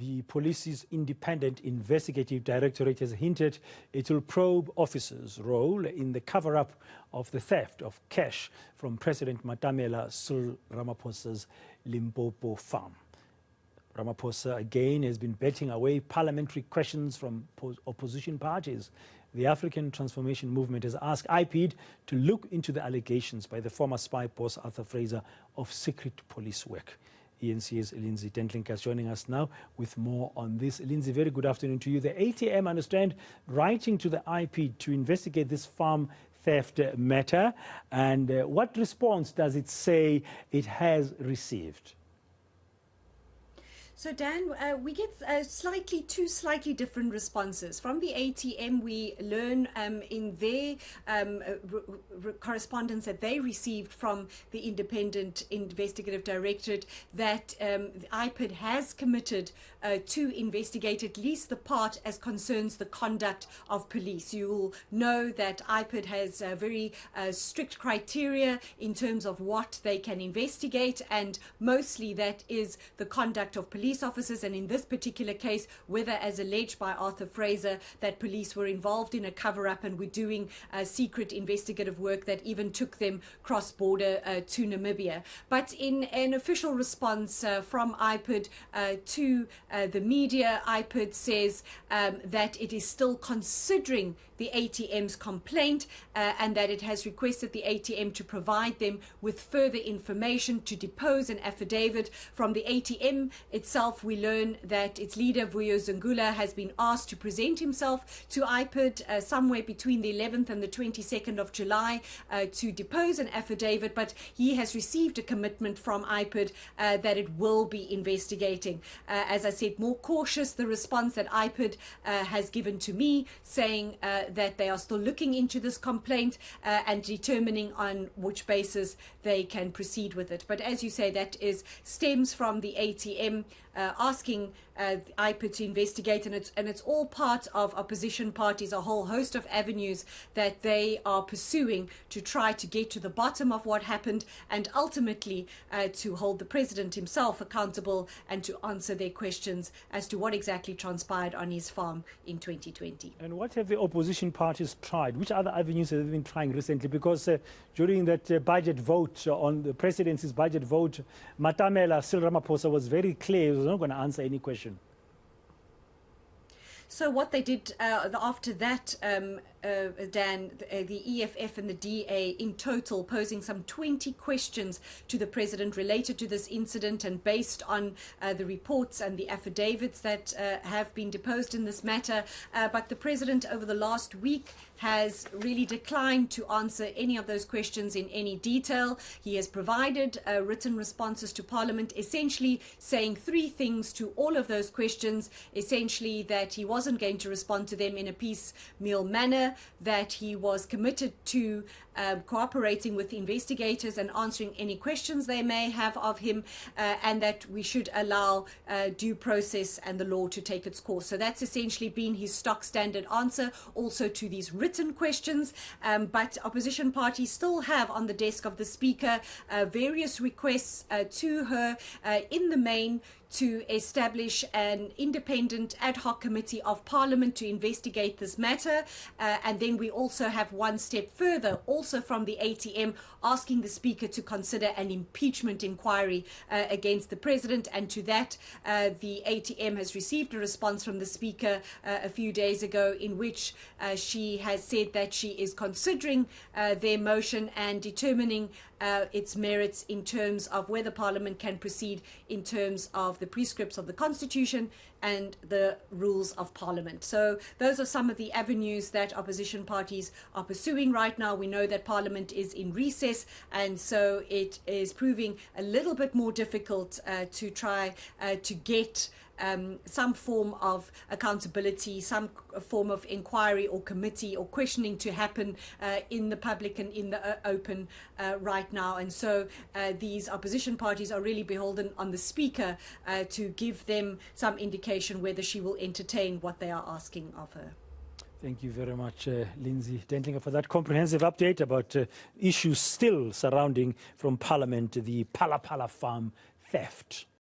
The police's independent investigative directorate has hinted it will probe officers' role in the cover-up of the theft of cash from President Cyril Ramaphosa's Limpopo farm. Ramaphosa again has been betting away parliamentary questions from opposition parties. The African Transformation Movement has asked Ipid to look into the allegations by the former spy boss Arthur Fraser of secret police work. eNCA's Lindsay Dentlinger is joining us now with more on this. Lindsay, very good afternoon to you. The ATM, I understand, writing to the Ipid to investigate this farm theft matter. And what response does it say it has received? So, Dan, we get two slightly different responses. From the ATM, we learn in their correspondence that they received from the Independent Investigative Directorate that Ipid has committed to investigate at least the part as concerns the conduct of police. You will know that Ipid has very strict criteria in terms of what they can investigate, and mostly that is the conduct of police officers, and in this particular case, whether, as alleged by Arthur Fraser, that police were involved in a cover-up and were doing secret investigative work that even took them cross-border to Namibia. But in an official response from Ipid to the media, Ipid says that it is still considering the ATM's complaint and that it has requested the ATM to provide them with further information to depose an affidavit. From the ATM itself, we learn that its leader, Vuyo Zungula, has been asked to present himself to Ipid somewhere between the 11th and the 22nd of July to depose an affidavit, but he has received a commitment from Ipid that it will be investigating. As I said, more cautious, the response that Ipid has given to me, saying that they are still looking into this complaint and determining on which basis they can proceed with it. But as you say, that stems from the ATM asking Ipid to investigate, and it's all part of opposition parties, a whole host of avenues that they are pursuing to try to get to the bottom of what happened and ultimately to hold the president himself accountable and to answer their questions as to what exactly transpired on his farm in 2020. And what have the opposition parties tried? Which other avenues have they been trying recently? Because during that budget vote, on the presidency's budget vote, Cyril Ramaphosa was very clear he was not going to answer any question. So what they did after that, Dan, the EFF and the DA in total posing some 20 questions to the president related to this incident, and based on the reports and the affidavits that have been deposed in this matter. But the president over the last week has really declined to answer any of those questions in any detail. He has provided written responses to Parliament, essentially saying three things to all of those questions. Essentially that he wasn't going to respond to them in a piecemeal manner, that he was committed to cooperating with investigators and answering any questions they may have of him, and that we should allow due process and the law to take its course. So that's essentially been his stock standard answer also to these written questions. But opposition parties still have on the desk of the Speaker various requests to her in the main to establish an independent ad hoc committee of Parliament to investigate this matter. And then we also have one step further, also from the ATM, asking the Speaker to consider an impeachment inquiry against the President. And to that, the ATM has received a response from the Speaker a few days ago, in which she has said that she is considering their motion and determining its merits in terms of whether Parliament can proceed in terms of the prescripts of the Constitution and the rules of Parliament. So those are some of the avenues that opposition parties are pursuing right now. We know that Parliament is in recess, and so it is proving a little bit more difficult to try to get some form of accountability, some form of inquiry or committee or questioning to happen in the public and in the open right now. And so these opposition parties are really beholden on the Speaker to give them some indication whether she will entertain what they are asking of her. Thank you very much, Lindsay Dentlinger, for that comprehensive update about issues still surrounding from Parliament the Pala Pala farm theft.